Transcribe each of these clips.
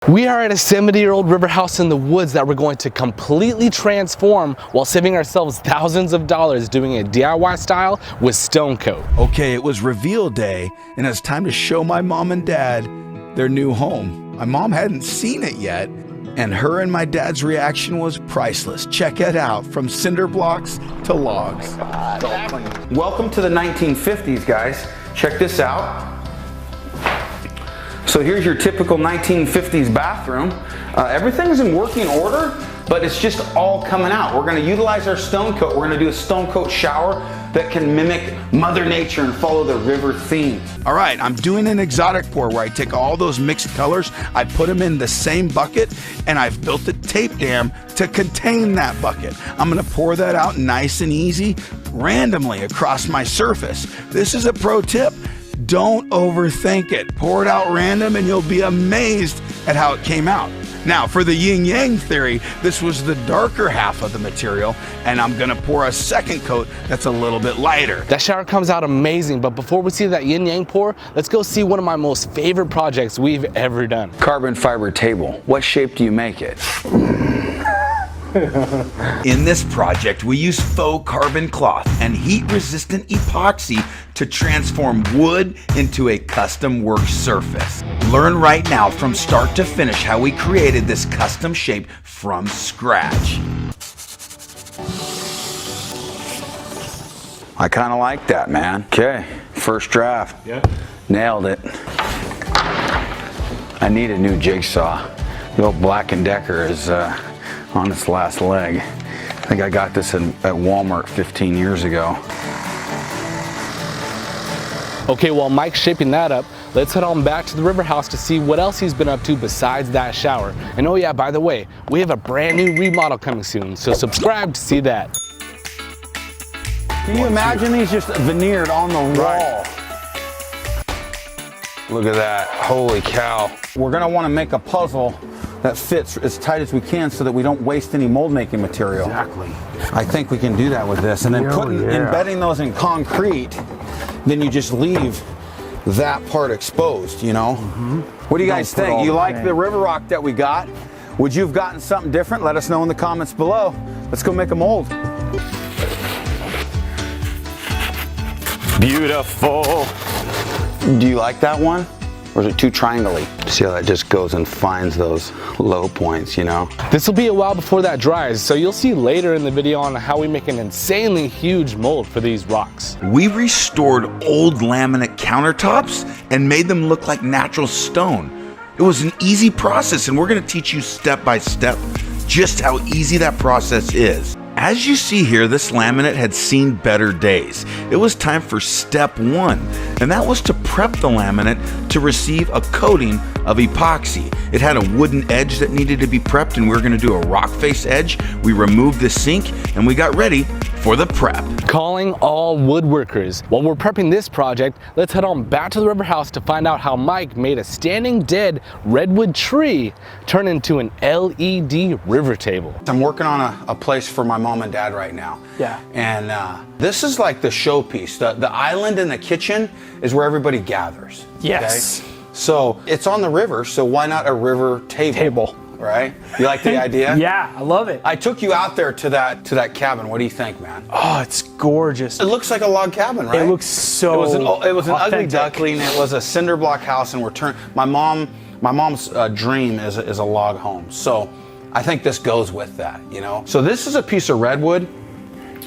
We are at a 70-year-old river house in the woods that we're going to completely transform while saving ourselves thousands of dollars doing it DIY style with stone coat. Okay, it was reveal day and it's time to show my mom and dad their new home. My mom hadn't seen it yet and her and my dad's reaction was priceless. Check it out, from cinder blocks to logs. Welcome to the 1950s, guys. Check this out. So here's your typical 1950s bathroom. Everything's in working order, but it's just all coming out. We're gonna utilize our stone coat. We're gonna do a stone coat shower that can mimic Mother Nature and follow the river theme. All right, I'm doing an exotic pour where I take all those mixed colors, I put them in the same bucket, and I've built a tape dam to contain that bucket. I'm gonna pour that out nice and easy, randomly across my surface. This is a pro tip. Don't overthink it. Pour it out random and you'll be amazed at how it came out. Now, for the yin-yang theory, this was the darker half of the material, and I'm gonna pour a second coat that's a little bit lighter. That shower comes out amazing, but before we see that yin-yang pour, let's go see one of my most favorite projects we've ever done. Carbon fiber table. What shape do you make it? In this project, we use faux carbon cloth and heat-resistant epoxy to transform wood into a custom work surface. Learn right now from start to finish how we created this custom shape from scratch. I kind of like that, man. Okay, first draft. Yeah. Nailed it. I need a new jigsaw. The old Black & Decker is on its last leg. I think I got this at Walmart 15 years ago. Okay, while Mike's shaping that up, let's head on back to the river house to see what else he's been up to besides that shower. And oh yeah, by the way, we have a brand new remodel coming soon, so subscribe to see that. Can you imagine these just veneered on the wall? Look at that, holy cow. We're gonna wanna make a puzzle that fits as tight as we can so that we don't waste any mold making material. Exactly. I think we can do that with this. And then embedding those in concrete, then you just leave that part exposed, you know? What do you guys think? You like the river rock that we got? Would you have gotten something different? Let us know in the comments below. Let's go make a mold. Beautiful. Do you like that one? Or is it too triangle-y? See how that just goes and finds those low points, you know? This will be a while before that dries, so you'll see later in the video on how we make an insanely huge mold for these rocks. We restored old laminate countertops and made them look like natural stone. It was an easy process, and we're gonna teach you step by step just how easy that process is. As you see here, this laminate had seen better days. It was time for step one, and that was to prep the laminate to receive a coating of epoxy. It had a wooden edge that needed to be prepped, and we were gonna do a rock face edge. We removed the sink, and we got ready for the prep. Calling all woodworkers. While we're prepping this project, let's head on back to the river house to find out how Mike made a standing dead redwood tree turn into an LED river table. I'm working on a place for my mom and dad right now. Yeah. And this is like the showpiece. The island in the kitchen is where everybody gathers. Yes. Okay? So it's on the river, so why not a river table? Right? You like the idea? Yeah, I love it. I took you out there to that cabin. What do you think, man? Oh, it's gorgeous. It looks like a log cabin, right? It looks so It was an ugly authentic. duckling. It was a cinder block house, and my mom's dream is a log home. So I think this goes with that, you know? So this is a piece of redwood.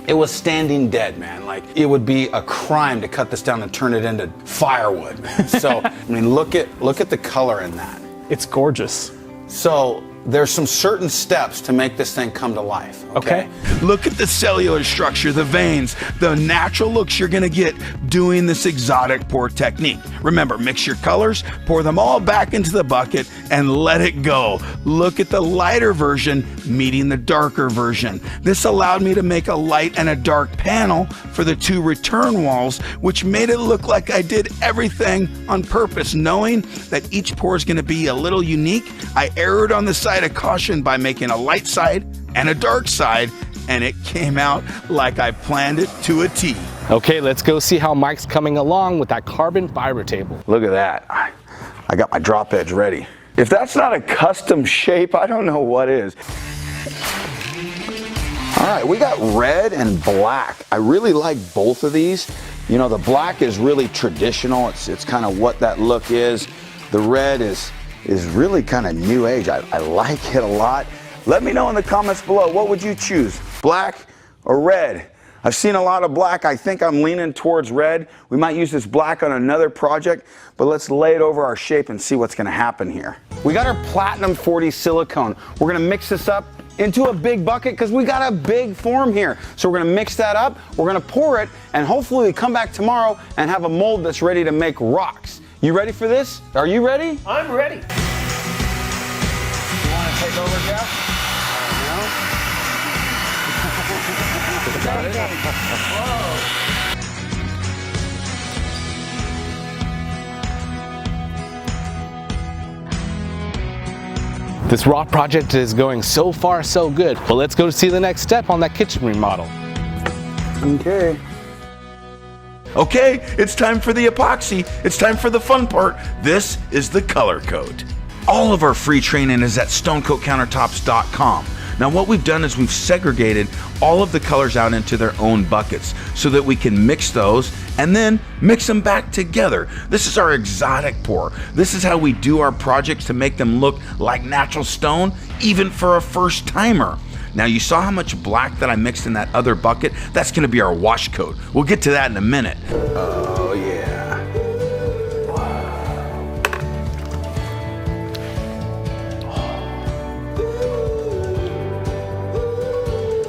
It was standing dead, man. Like, it would be a crime to cut this down and turn it into firewood. So, I mean, look at the color in that. It's gorgeous. So there's some certain steps to make this thing come to life. Okay. Look at the cellular structure, the veins, the natural looks you're gonna get doing this exotic pour technique. Remember, mix your colors, pour them all back into the bucket, and let it go. Look at the lighter version meeting the darker version. This allowed me to make a light and a dark panel for the two return walls, which made it look like I did everything on purpose. Knowing that each pour is gonna be a little unique, I erred on the side of caution by making a light side and a dark side, and it came out like I planned it to a T. Okay, let's go see how Mike's coming along with that carbon fiber table. Look at that. I got my drop edge ready. If that's not a custom shape, I don't know what is. All right, we got red and black. I really like both of these. You know, the black is really traditional. It's kind of what that look is. The red is really kind of new age. I like it a lot. Let me know in the comments below, what would you choose, black or red? I've seen a lot of black. I think I'm leaning towards red. We might use this black on another project, but let's lay it over our shape and see what's gonna happen here. We got our Platinum 40 silicone. We're gonna mix this up into a big bucket because we got a big form here. So we're gonna mix that up, we're gonna pour it, and hopefully we come back tomorrow and have a mold that's ready to make rocks. You ready for this? Are you ready? I'm ready. You want to take over, Jeff? This rock project is going so far so good, but let's go see the next step on that kitchen remodel. Okay. Okay, it's time for the epoxy. It's time for the fun part. This is the color coat. All of our free training is at stonecoatcountertops.com. Now what we've done is we've segregated all of the colors out into their own buckets so that we can mix those and then mix them back together. This is our exotic pour. This is how we do our projects to make them look like natural stone, even for a first timer. Now you saw how much black that I mixed in that other bucket? That's gonna be our wash coat. We'll get to that in a minute. Oh yeah.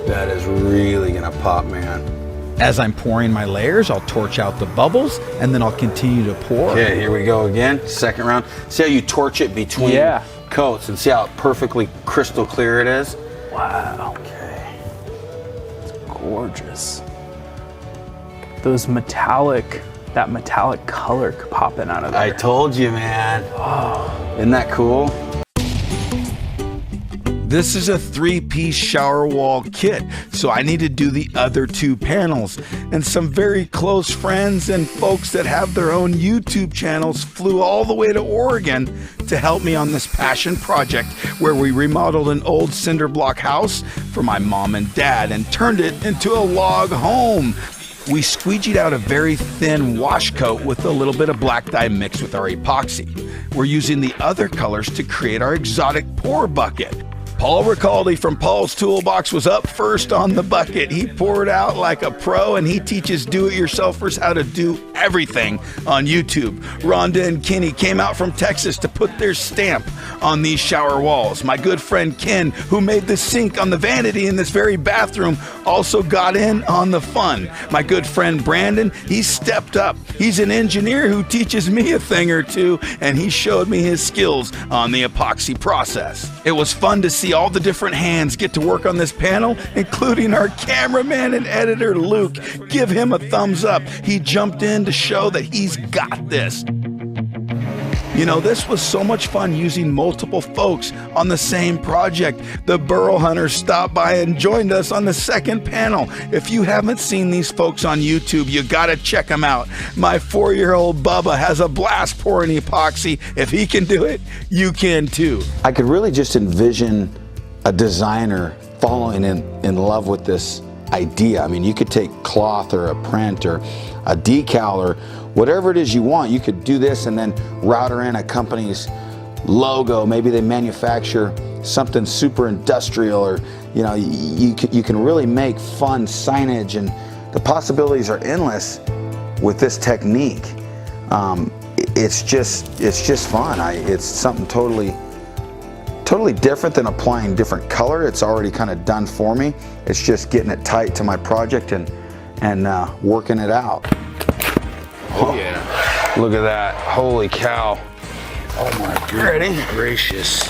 That is really gonna pop, man. As I'm pouring my layers, I'll torch out the bubbles and then I'll continue to pour. Okay, here we go again, second round. See how you torch it between coats and see how perfectly crystal clear it is? Wow. Okay. It's gorgeous. That metallic color popping out of there. I told you, man. Oh. Isn't that cool? This is a 3-piece shower wall kit, so I need to do the other 2 panels. And some very close friends and folks that have their own YouTube channels flew all the way to Oregon to help me on this passion project where we remodeled an old cinder block house for my mom and dad and turned it into a log home. We squeegeed out a very thin wash coat with a little bit of black dye mixed with our epoxy. We're using the other colors to create our exotic pour bucket. Paul Ricaldi from Paul's Toolbox was up first on the bucket. He poured out like a pro and he teaches do-it-yourselfers how to do everything on YouTube. Rhonda and Kenny came out from Texas to put their stamp on these shower walls. My good friend Ken, who made the sink on the vanity in this very bathroom, also got in on the fun. My good friend Brandon, he stepped up. He's an engineer who teaches me a thing or two, and he showed me his skills on the epoxy process. It was fun to see all the different hands get to work on this panel, including our cameraman and editor Luke. Give him a thumbs up. He jumped in to show that he's got this. You know, this was so much fun using multiple folks on the same project. The Burrow Hunters stopped by and joined us on the second panel. If you haven't seen these folks on YouTube, you gotta check them out. My 4-year-old Bubba has a blast pouring epoxy. If he can do it, you can too. I could really just envision a designer falling in love with this idea. I mean, you could take cloth or a print or a decal or whatever it is you want. You could do this and then router in a company's logo. Maybe they manufacture something super industrial, or you know, you can really make fun signage, and the possibilities are endless with this technique. It's just fun. It's something totally different than applying different color. It's already kind of done for me. It's just getting it tight to my project and working it out. Oh yeah. Look at that. Holy cow. Oh my goodness gracious.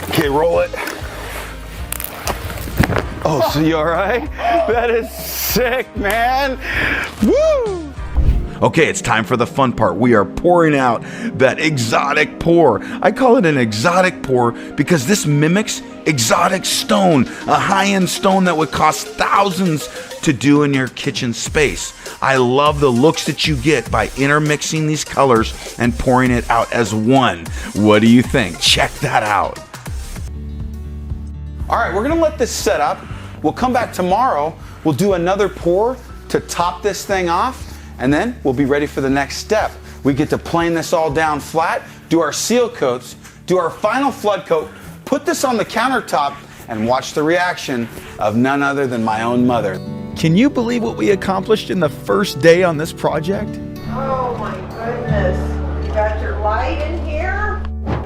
Okay, roll it. Oh, so you all right? That is sick, man. Woo! Okay, it's time for the fun part. We are pouring out that exotic pour. I call it an exotic pour because this mimics exotic stone, a high-end stone that would cost thousands to do in your kitchen space. I love the looks that you get by intermixing these colors and pouring it out as one. What do you think? Check that out. All right, we're gonna let this set up. We'll come back tomorrow. We'll do another pour to top this thing off, and then we'll be ready for the next step. We get to plane this all down flat, do our seal coats, do our final flood coat, put this on the countertop, and watch the reaction of none other than my own mother. Can you believe what we accomplished in the first day on this project? Oh my goodness. You got your light in here?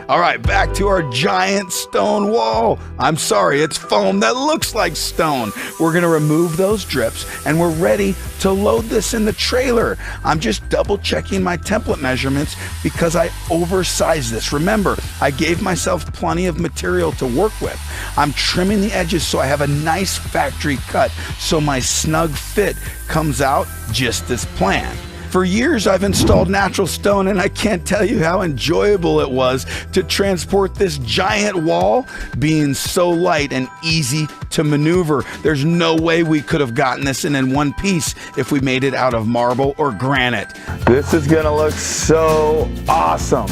All right, back to our giant stone wall. I'm sorry, it's foam that looks like stone. We're gonna remove those drips and we're ready to load this in the trailer. I'm just double checking my template measurements because I oversized this. Remember, I gave myself plenty of material to work with. I'm trimming the edges so I have a nice factory cut so my snug fit comes out just as planned. For years, I've installed natural stone, and I can't tell you how enjoyable it was to transport this giant wall, being so light and easy to maneuver. There's no way we could have gotten this in one piece if we made it out of marble or granite. This is gonna look so awesome.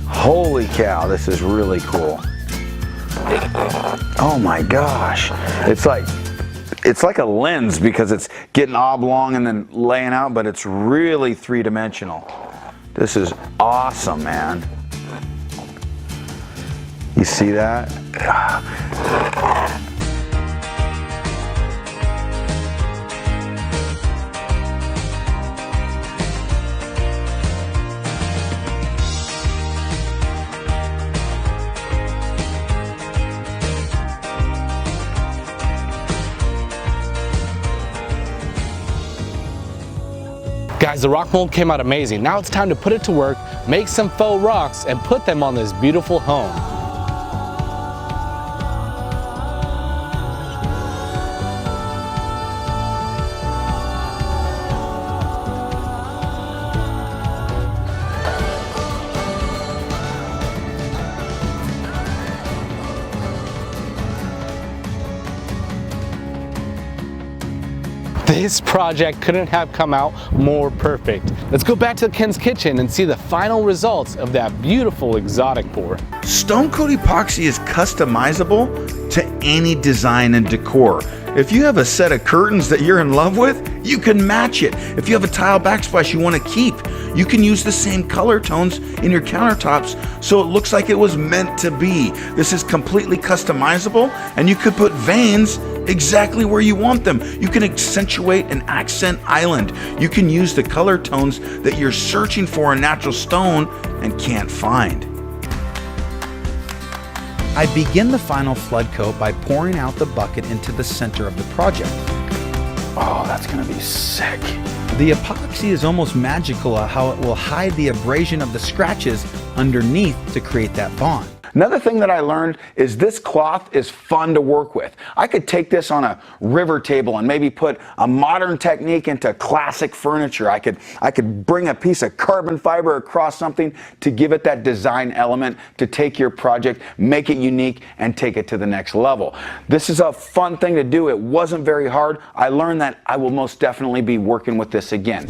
Holy cow, this is really cool. Oh my gosh. It's like a lens because it's getting oblong and then laying out, but it's really three-dimensional. This is awesome, man. You see that? Guys, the rock mold came out amazing. Now it's time to put it to work, make some faux rocks, and put them on this beautiful home. This project couldn't have come out more perfect. Let's go back to Ken's kitchen and see the final results of that beautiful exotic pour. Stone Coat Epoxy is customizable to any design and decor. If you have a set of curtains that you're in love with, you can match it. If you have a tile backsplash you want to keep, you can use the same color tones in your countertops so it looks like it was meant to be. This is completely customizable, and you could put veins exactly where you want them. You can accentuate an accent island. You can use the color tones that you're searching for in natural stone and can't find. I begin the final flood coat by pouring out the bucket into the center of the project. Oh, that's gonna be sick. The epoxy is almost magical at how it will hide the abrasion of the scratches underneath to create that bond. Another thing that I learned is this cloth is fun to work with. I could take this on a river table and maybe put a modern technique into classic furniture. I could bring a piece of carbon fiber across something to give it that design element to take your project, make it unique, and take it to the next level. This is a fun thing to do. It wasn't very hard. I learned that I will most definitely be working with this again.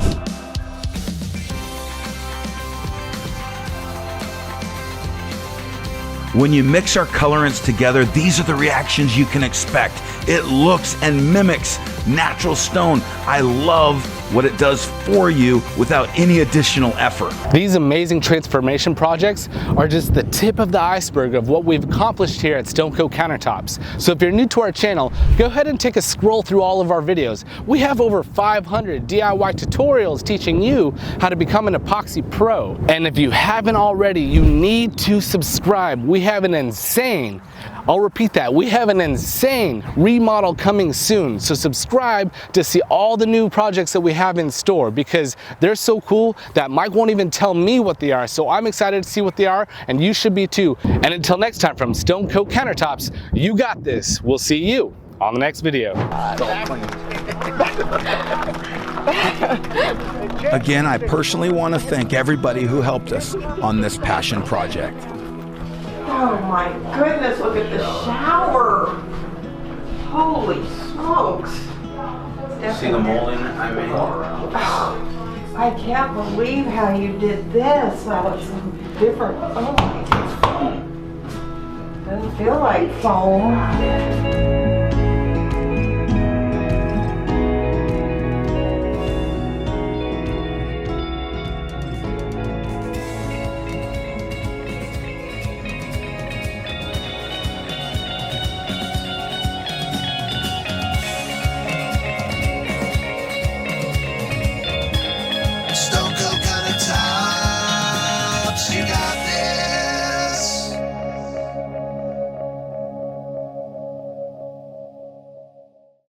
When you mix our colorants together, these are the reactions you can expect. It looks and mimics natural stone. I love what it does for you without any additional effort. These amazing transformation projects are just the tip of the iceberg of what we've accomplished here at Stone Coat Countertops. So if you're new to our channel, go ahead and take a scroll through all of our videos. We have over 500 DIY tutorials teaching you how to become an epoxy pro. And if you haven't already, you need to subscribe. We have an insane, I'll repeat that, we have an insane remodel coming soon. So subscribe to see all the new projects that we have in store because they're so cool that Mike won't even tell me what they are. So I'm excited to see what they are, and you should be too. And until next time from Stone Coat Countertops, you got this. We'll see you on the next video. Again, I personally want to thank everybody who helped us on this passion project. Oh my goodness, look at the shower. Holy smokes. See the molding I made? I can't believe how you did this. That was different. Oh my, it's foam. Doesn't feel like foam.